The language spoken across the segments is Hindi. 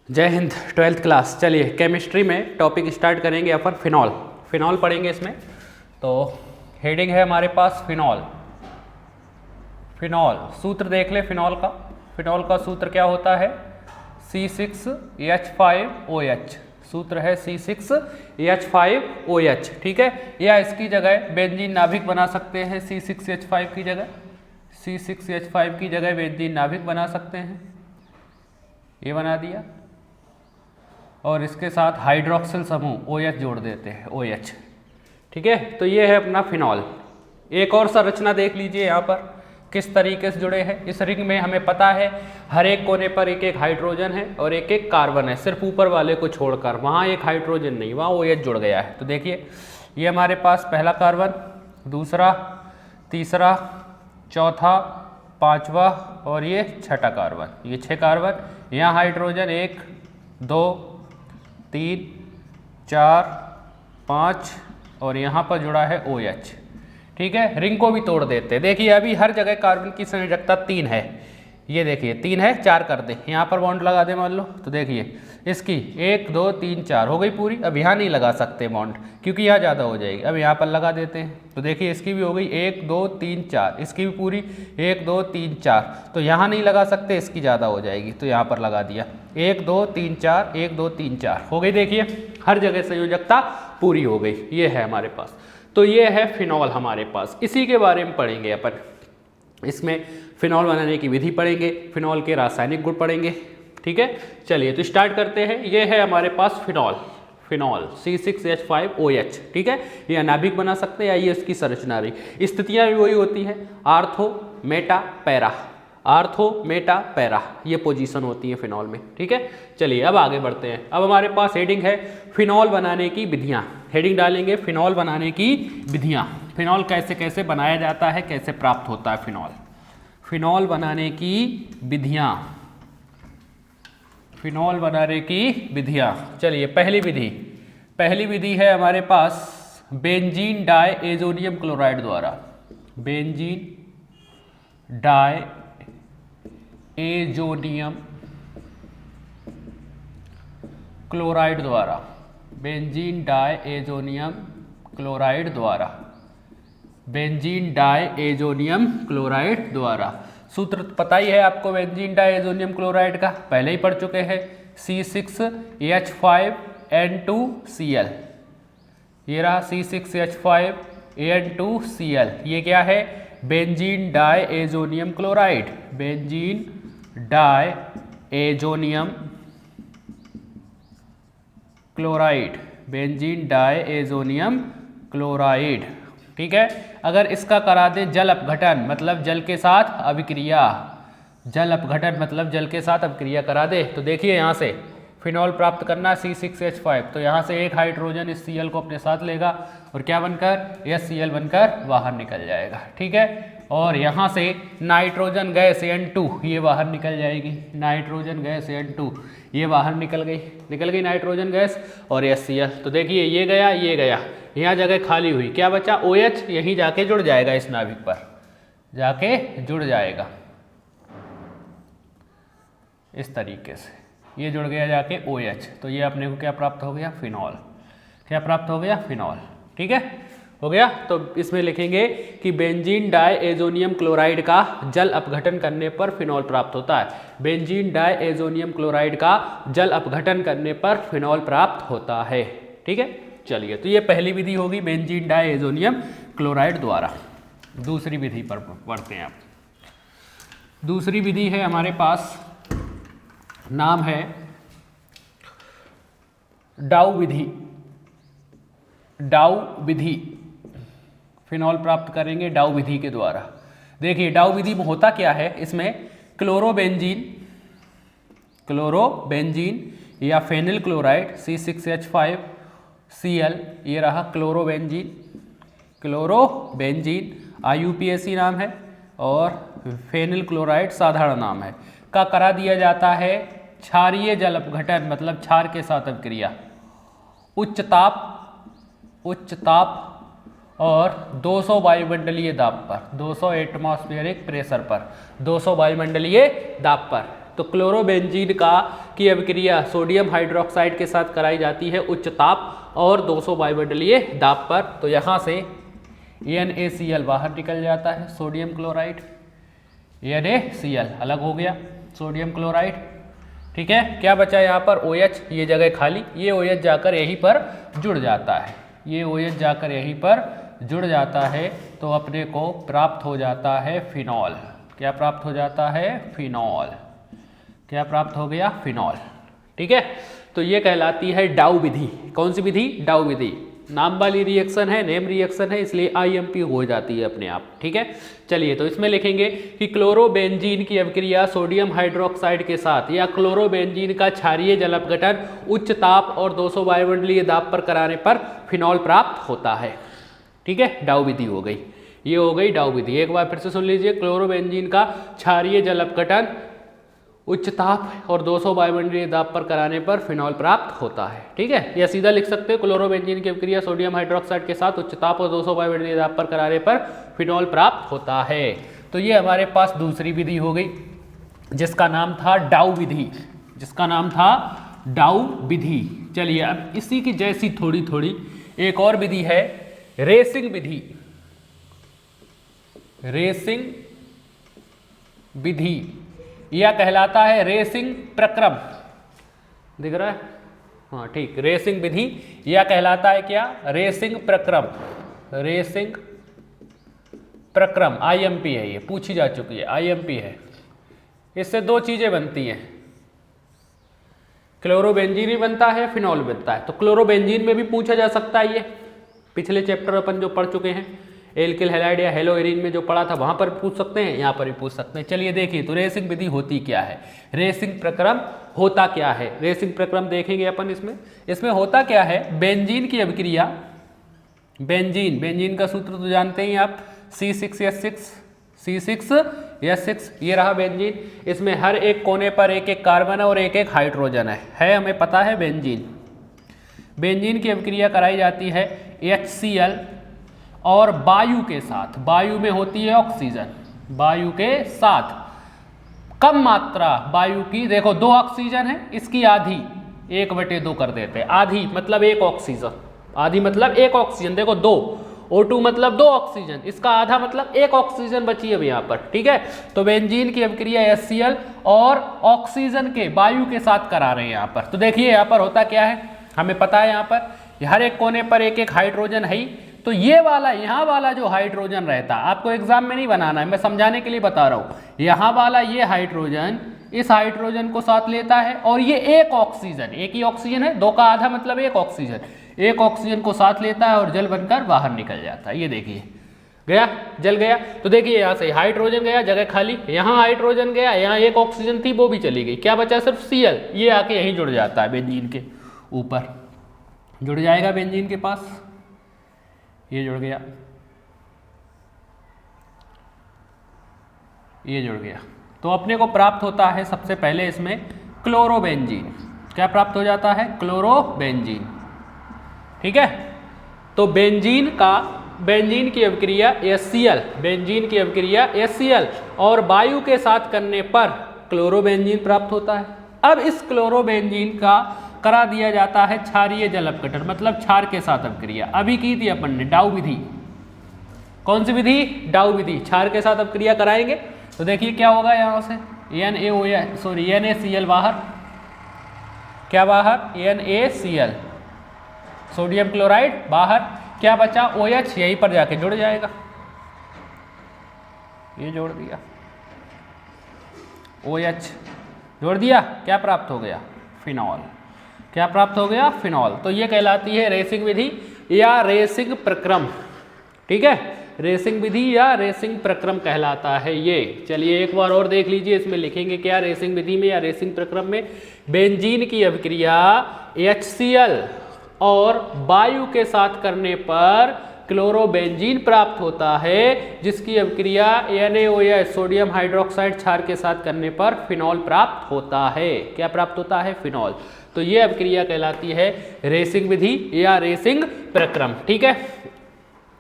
जय हिंद। 12th class. चलिए केमिस्ट्री में टॉपिक स्टार्ट करेंगे अपन फिनॉल। फिनॉल पढ़ेंगे इसमें। तो हेडिंग है हमारे पास फिनॉल। फिनॉल सूत्र देख ले फिनॉल का। फिनॉल का सूत्र क्या होता है? C6H5OH। सूत्र है C6H5OH, ठीक है। या इसकी जगह बेंजीन नाभिक बना सकते हैं। C6H5 की जगह C6H5 की जगह बेंजीन नाभिक बना सकते हैं। ये बना दिया और इसके साथ हाइड्रोक्सिल समूह OH जोड़ देते हैं, OH, ठीक है। तो ये है अपना फिनॉल। एक और संरचना देख लीजिए यहाँ पर किस तरीके से जुड़े हैं। इस रिंग में हमें पता है हर एक कोने पर एक एक हाइड्रोजन है और एक एक कार्बन है, सिर्फ ऊपर वाले को छोड़कर। वहाँ एक हाइड्रोजन नहीं, वहाँ OH जुड़ गया है। तो देखिए ये हमारे पास पहला कार्बन, दूसरा, तीसरा, चौथा, पांचवा और ये छठा कार्बन। ये 6 कार्बन। यहाँ हाइड्रोजन 1 2 3 4 5 और यहाँ पर जुड़ा है OH, ठीक है। रिंग को भी तोड़ देते हैं। देखिए अभी हर जगह कार्बन की संयोजकता 3 है। ये देखिए 3 है, 4 कर दे, यहाँ पर बॉन्ड लगा दे मान लो। तो देखिए इसकी 1 2 3 4 हो गई पूरी। अब यहाँ नहीं लगा सकते बॉन्ड क्योंकि यहाँ ज़्यादा हो जाएगी। अब यहाँ पर लगा देते हैं। तो देखिए इसकी भी हो गई 1 2 3 4, इसकी भी पूरी 1 2 3 4। तो यहाँ नहीं लगा सकते, इसकी ज़्यादा हो जाएगी, तो यहाँ पर लगा दिया 1 2 3 4 1 2 3 4 हो गई। देखिए हर जगह संयोजकता पूरी हो गई। ये है हमारे पास। तो ये है फिनॉल हमारे पास। इसी के बारे में पढ़ेंगे अपन। इसमें फिनॉल बनाने की विधि पढ़ेंगे, फिनॉल के रासायनिक गुण पढ़ेंगे, ठीक है। चलिए तो स्टार्ट करते हैं। ये है हमारे पास फिनॉल। फिनॉल C6H5OH, ठीक है। ये नाभिक बना सकते हैं या ये इसकी संरचना रही। स्थितियां भी वही होती हैं, ortho Meta para. Ortho Meta para ये पोजीशन होती है फिनॉल में, ठीक है। चलिए अब आगे बढ़ते हैं। अब हमारे पास हेडिंग है फिनॉल बनाने की विधियां। हेडिंग डालेंगे फिनॉल बनाने की विधियां। फिनॉल कैसे कैसे बनाया जाता है, कैसे प्राप्त होता है फिनॉल। फिनॉल बनाने की विधियां। फिनॉल बनाने की विधियां। चलिए पहली विधि है हमारे पास बेंजीन डायएजोनियम क्लोराइड द्वारा। बेंजीन डायएजोनियम क्लोराइड द्वारा। बेंजीन डायएजोनियम क्लोराइड द्वारा। बेंजीन डायएजोनियम क्लोराइड द्वारा। सूत्र पता ही है आपको बेंजीन डायएजोनियम क्लोराइड का, पहले ही पढ़ चुके हैं। C6H5N2Cl। ये रहा C6H5N2Cl। ये क्या है? Benzene diazonium chloride. Benzene diazonium chloride. Benzene diazonium chloride, ठीक है। अगर इसका करा दे जल अपघटन मतलब जल के साथ अभिक्रिया, जल अपघटन मतलब जल के साथ अभिक्रिया करा दे, तो देखिए यहाँ से फिनॉल प्राप्त करना C6H5। तो यहाँ से एक हाइड्रोजन इस Cl को अपने साथ लेगा और क्या बनकर HCl बनकर बाहर निकल जाएगा, ठीक है। और यहाँ से नाइट्रोजन गैस N2 ये बाहर निकल जाएगी। नाइट्रोजन गैस N2 ये बाहर निकल गई नाइट्रोजन गैस और HCl। तो देखिए ये गया, यहाँ जगह खाली हुई, क्या बचा? OH यहीं जाके जुड़ जाएगा, इस नाभिक पर जाके जुड़ जाएगा इस तरीके से। ये जुड़ गया जाके OH। तो ये अपने को क्या प्राप्त हो गया? फिनॉल। क्या प्राप्त हो गया? फिनॉल, ठीक है, हो गया। तो इसमें लिखेंगे कि बेंजीन डायएजोनियम क्लोराइड का जल अपघटन करने पर फिनॉल प्राप्त होता है। बेंजीन डायएजोनियम क्लोराइड का जल अपघटन करने पर फिनॉल प्राप्त होता है, ठीक है। चलिए तो ये पहली विधि होगी बेंजीन डायएजोनियम क्लोराइड द्वारा। दूसरी विधि पर पढ़ते हैं आप। दूसरी विधि है हमारे पास, नाम है डाउ विधि। डाउ विधि। फिनॉल प्राप्त करेंगे डाउ विधि के द्वारा। देखिए डाउ विधि में होता क्या है, इसमें क्लोरोबेंजीन या फेनिल क्लोराइड C6H5Cl ये रहा क्लोरोबेंजीन IUPAC नाम है और फेनिल क्लोराइड साधारण नाम है, का करा दिया जाता है क्षारीय जल अपघटन मतलब क्षार के साथ अभिक्रिया उच्च ताप और 200 वायुमंडलीय दाब पर, 200 एटमॉस्फेरिक प्रेशर पर, 200 वायुमंडलीय दाब पर। तो क्लोरोबेंजीन का की अभिक्रिया सोडियम हाइड्रोक्साइड के साथ कराई जाती है उच्च ताप और 200 वायुमंडलीय दाब पर। तो यहाँ से NaCl बाहर निकल जाता है, सोडियम क्लोराइड, NaCl अलग हो गया, सोडियम क्लोराइड। ठीक है, क्या बचा यहाँ पर OH, ये जगह खाली, ये OH जाकर यहीं पर जुड़ जाता है, ये OH जाकर यहीं पर जुड़ जाता है, तो अपने को प्राप्त हो जाता है फिनॉल। क्या प्राप्त हो जाता है? फिनॉल। क्या प्राप्त हो गया? फिनॉल। ठीक है, तो ये कहलाती है डाउ विधि। कौन सी विधि? डाउ विधि। नाम वाली रिएक्शन है, नेम रिएक्शन है, इसलिए IMP हो जाती है अपने आप। ठीक है, चलिए तो इसमें लिखेंगे कि क्लोरोबेंजीन की अभिक्रिया सोडियम हाइड्रोक्साइड के साथ या क्लोरोबेंजीन का क्षारीय जल अपघटन उच्च ताप और 200 वायुमंडलीय दाब पर कराने पर फिनॉल प्राप्त होता है। ठीक है, डाउ विधि हो गई, ये हो गई डाउ विधि। एक बार फिर से सुन लीजिए, क्लोरोबेंजीन का क्षारीय जल अपघटन उच्च ताप और 200 वायुमंडलीय दाब पर कराने पर फिनॉल प्राप्त होता है। ठीक है, या सीधा लिख सकते हो क्लोरोबेंजीन की अभिक्रिया सोडियम हाइड्रोक्साइड के साथ उच्च ताप और 200 वायुमंडलीय दाब पर कराने पर फिनॉल प्राप्त होता है। तो ये हमारे पास दूसरी विधि हो गई, जिसका नाम था डाउ विधि, जिसका नाम था डाउ विधि। चलिए अब इसी की जैसी थोड़ी थोड़ी एक और विधि है, रेसिंग विधि। रेसिंग विधि यह कहलाता है रेसिंग प्रक्रम। दिख रहा है? हाँ ठीक, रेसिंग विधि यह कहलाता है क्या? रेसिंग प्रक्रम। रेसिंग प्रक्रम IMP है, ये पूछी जा चुकी है, IMP है। इससे दो चीजें बनती हैं, क्लोरोबेंजीन भी बनता है, फिनॉल बनता है। तो क्लोरोबेंजीन में भी पूछा जा सकता है, ये पिछले चैप्टर अपन जो पढ़ चुके हैं, एल्किल हैलाइड या हेलोएरिन में जो पढ़ा था वहां पर पूछ सकते हैं, यहाँ पर भी पूछ सकते हैं। चलिए देखिए, तो रेसिंग विधि होती क्या है, रेसिंग प्रक्रम होता क्या है। रेसिंग प्रक्रम देखेंगे अपन। इसमें होता क्या है, बेंजीन की अभिक्रिया, बेंजीन का सूत्र तो जानते ही आप, C6H6, ये रहा बेंजीन। इसमें हर एक कोने पर एक एक कार्बन और एक एक हाइड्रोजन है, हमें पता है बेंजीन। बेंजीन की अभिक्रिया कराई जाती है HCl और वायु के साथ, वायु में होती है ऑक्सीजन, वायु के साथ कम मात्रा वायु की, देखो 2 ऑक्सीजन है, इसकी आधी 1/2 कर देते हैं, आधी मतलब 1 ऑक्सीजन, आधी मतलब 1 ऑक्सीजन, देखो 2 O2 मतलब 2 ऑक्सीजन, इसका आधा मतलब 1 ऑक्सीजन बची है यहाँ पर। ठीक है, तो बेंजीन की अभिक्रिया HCl और ऑक्सीजन के वायु के साथ करा रहे हैं यहाँ पर। तो देखिए यहाँ पर होता क्या है, हमें पता है यहाँ पर हर एक कोने पर एक एक हाइड्रोजन है ही, तो ये वाला यहाँ वाला जो हाइड्रोजन रहता है, आपको एग्जाम में नहीं बनाना है, मैं समझाने के लिए बता रहा हूँ। यहाँ वाला ये हाइड्रोजन इस हाइड्रोजन को साथ लेता है और ये 1 ऑक्सीजन, एक ही ऑक्सीजन है, 2 का आधा मतलब 1 ऑक्सीजन, 1 ऑक्सीजन को साथ लेता है और जल बनकर बाहर निकल जाता है। ये देखिए गया, जल गया। तो देखिए यहाँ से हाइड्रोजन गया, जगह खाली, यहाँ हाइड्रोजन गया, यहाँ 1 ऑक्सीजन थी वो भी चली गई, क्या बचा? सिर्फ Cl, ये आके यहीं जुड़ जाता है, बेंजीन के ऊपर जुड़ जाएगा, बेंजीन के पास ये जुड़ गया, ये जुड़ गया। तो अपने को प्राप्त होता है सबसे पहले इसमें क्लोरोबेंजीन। क्या प्राप्त हो जाता है? क्लोरोबेंजीन। ठीक है, तो बेंजीन की अभिक्रिया HCl, बेंजीन की अभिक्रिया HCl और वायु के साथ करने पर क्लोरोबेंजीन प्राप्त होता है। अब इस क्लोरोबेंजीन का करा दिया जाता है क्षारीय जल अपघटन, मतलब क्षार के साथ अभिक्रिया। अभी की थी अपन ने डाउ विधि। कौन सी विधि? डाउ विधि। क्षार के साथ अभिक्रिया कराएंगे तो देखिए क्या होगा, यहाँ से NaCl बाहर, क्या बाहर? NaCl, सोडियम क्लोराइड बाहर, क्या बचा? OH यहीं पर जाके जुड़ जाएगा, ये जोड़ दिया, OH जोड़ दिया, क्या प्राप्त हो गया? फिनॉल। क्या प्राप्त हो गया? फिनॉल। तो ये कहलाती है रेसिंग विधि या रेसिंग प्रक्रम। ठीक है, रेसिंग विधि या रेसिंग प्रक्रम कहलाता है ये। चलिए एक बार और देख लीजिए, इसमें लिखेंगे क्या रेसिंग विधि में या रेसिंग प्रक्रम में? बेंजीन की अभिक्रिया HCl और वायु के साथ करने पर क्लोरोबेंजीन प्राप्त होता है, जिसकी अभिक्रिया NaOH सोडियम हाइड्रोक्साइड क्षार के साथ करने पर फिनॉल प्राप्त होता है। क्या प्राप्त होता है? फिनॉल। तो ये अभिक्रिया कहलाती है रेसिंग विधि या रेसिंग प्रक्रम। ठीक है,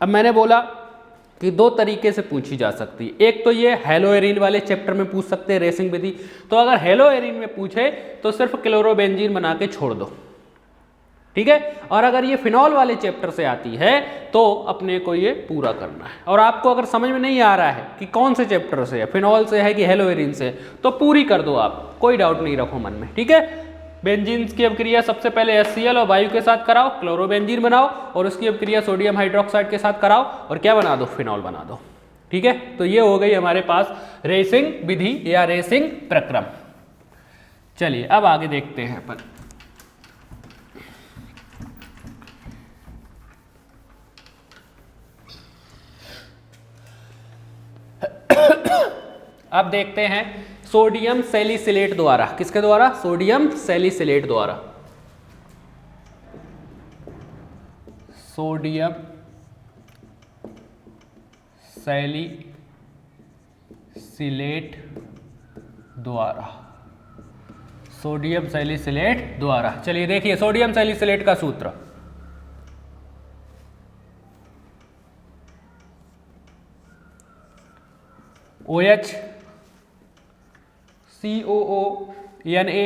अब मैंने बोला कि दो तरीके से पूछी जा सकती है। एक तो ये हेलोएरिन वाले चैप्टर में पूछ सकते हैं रेसिंग विधि, तो अगर हेलोएरिन में पूछे तो सिर्फ क्लोरोबेंजीन बना के छोड़ दो, ठीक है। और अगर ये फिनॉल वाले चैप्टर से आती है तो अपने को ये पूरा करना है। और आपको अगर समझ में नहीं आ रहा है कि कौन से चैप्टर से है, फिनॉल से है कि हेलोएरिन से, तो पूरी कर दो आप, कोई डाउट नहीं रखो मन में, ठीक है। बेंजीन की अभिक्रिया सबसे पहले HCl और वायु के साथ कराओ, क्लोरोबेंजीन बनाओ, और उसकी अभिक्रिया सोडियम हाइड्रोक्साइड के साथ कराओ और क्या बना दो, फिनॉल बना दो, ठीक है। तो ये हो गई हमारे पास रेसिंग विधि या रेसिंग प्रक्रम। चलिए अब आगे देखते हैं अपन। अब देखते हैं सोडियम सैलिसिलेट द्वारा, किसके द्वारा, सोडियम सैलिसिलेट द्वारा, सोडियम सैलिसिलेट द्वारा, सोडियम सैलिसिलेट द्वारा। चलिए देखिए सोडियम सैलिसिलेट का सूत्र, OH COONA,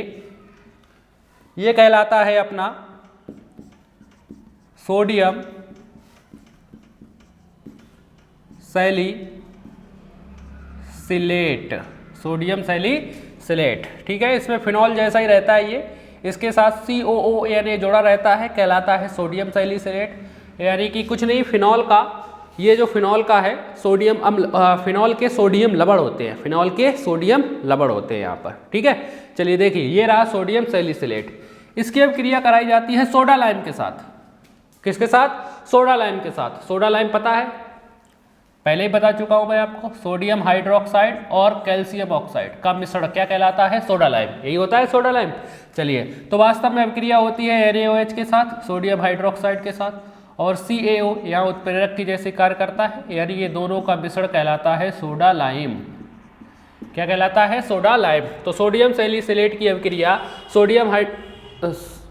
ये कहलाता है अपना सोडियम सैलिसिलेट, सोडियम सैलिसिलेट, ठीक है। इसमें फिनॉल जैसा ही रहता है ये, इसके साथ COONA जोड़ा रहता है, कहलाता है सोडियम सैलिसिलेट। यानी कि कुछ नहीं, फिनॉल का, ये जो फिनॉल का है सोडियम अम्ल, फिनॉल के सोडियम लवण होते हैं, फिनॉल के सोडियम लवण होते हैं यहाँ पर, ठीक है। चलिए देखिए ये रहा सोडियम सैलिसिलेट, इसकी अब क्रिया कराई जाती है सोडा लाइम के साथ, किसके साथ, सोडा लाइम के साथ। सोडा लाइम पता है, पहले ही बता चुका हूं मैं आपको, सोडियम हाइड्रोक्साइड और कैल्शियम ऑक्साइड का मिश्रण क्या कहलाता है, सोडा लाइम, यही होता है सोडा लाइम। चलिए तो वास्तव में अभिक्रिया होती है NaOH के साथ, सोडियम हाइड्रोक्साइड के साथ, और CaO यहाँ उत्प्रेरक की जैसे कार्य करता है, यानी ये दोनों का मिश्रण कहलाता है सोडा लाइम। क्या कहलाता है, सोडा लाइम। तो सोडियम सैलिसिलेट की अभिक्रिया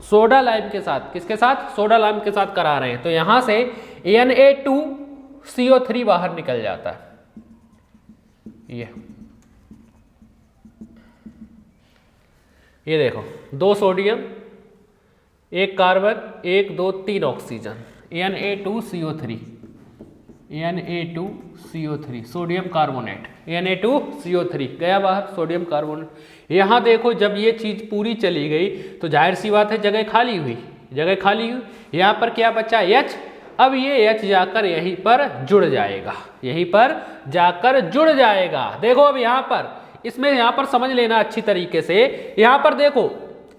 सोडा लाइम के साथ, किसके साथ, सोडा लाइम के साथ करा रहे हैं, तो यहां से Na2CO3 बाहर निकल जाता है। ये देखो, 2 sodium, 1 carbon, 1 2 3 oxygen, Na2CO3, Na2CO3 sodium carbonate, Na2CO3 गया बाहर, सोडियम कार्बोनेट। यहाँ देखो जब ये चीज पूरी चली गई तो जाहिर सी बात है जगह खाली हुई, जगह खाली हुई, यहाँ पर क्या बचा, H। अब ये H जाकर यहीं पर जुड़ जाएगा, यहीं पर जाकर जुड़ जाएगा। देखो अब यहाँ पर, इसमें यहाँ पर समझ लेना अच्छी तरीके से, यहाँ पर देखो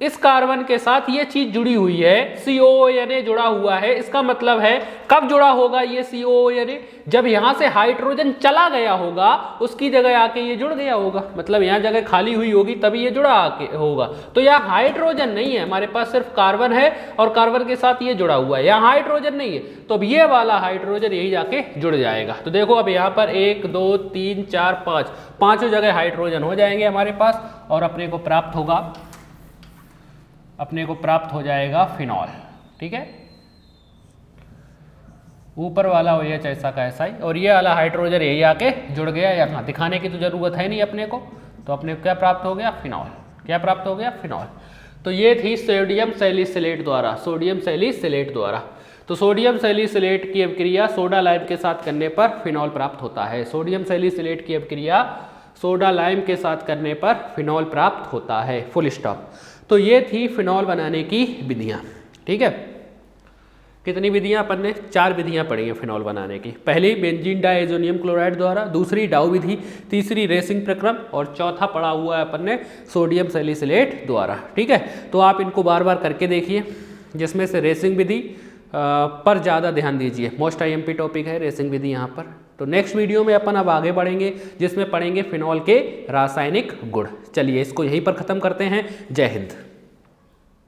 इस कार्बन के साथ ये चीज जुड़ी हुई है, COONA जुड़ा हुआ है। इसका मतलब है कब जुड़ा होगा ये COONA, जब यहां से हाइड्रोजन चला गया होगा, उसकी जगह आके ये जुड़ गया होगा, मतलब यहां जगह खाली हुई होगी तभी ये जुड़ा आके होगा। तो यहाँ हाइड्रोजन नहीं है, हमारे पास सिर्फ कार्बन है और कार्बन के साथ ये जुड़ा हुआ है, यहाँ हाइड्रोजन नहीं है, तो अब ये वाला हाइड्रोजन यही जाके जुड़ जाएगा। तो देखो अब यहाँ पर 1 2 3 4 5 पांचों जगह हाइड्रोजन हो जाएंगे हमारे पास, और अपने को प्राप्त हो जाएगा फिनॉल, ठीक है। ऊपर वाला OH ऐसा का ऐसा ही, और ये वाला हाइड्रोजन यही आके जुड़ गया। यहाँ दिखाने की तो जरूरत है नहीं अपने को, तो अपने को क्या प्राप्त हो गया, फिनॉल। क्या प्राप्त हो गया, फिनॉल। तो ये थी सोडियम सैलिसिलेट द्वारा, सोडियम सैलिसिलेट द्वारा। तो सोडियम सैलिसिलेट की अभिक्रिया सोडा लाइम के साथ करने पर फिनॉल प्राप्त होता है। सोडियम सैलिसिलेट की अभिक्रिया सोडा लाइम के साथ करने पर फिनॉल प्राप्त होता है, फुल स्टॉप। तो ये थी फिनॉल बनाने की विधियां, ठीक है। कितनी विधियां अपन ने, 4 विधियां पढ़ी हैं फिनॉल बनाने की। पहली बेंजीन डाइएजोनियम क्लोराइड द्वारा, दूसरी डाउ विधि, तीसरी रेसिंग प्रक्रम, और चौथा पढ़ा हुआ है अपन ने सोडियम सैलिसिलेट द्वारा, ठीक है। तो आप इनको बार बार करके देखिए, जिसमें से रेसिंग विधि पर ज़्यादा ध्यान दीजिए, मोस्ट IMP टॉपिक है रेसिंग विधि यहाँ पर। तो नेक्स्ट वीडियो में अपन अब आगे बढ़ेंगे, जिसमें पढ़ेंगे फिनॉल के रासायनिक गुण। चलिए इसको यहीं पर ख़त्म करते हैं। जय हिंद।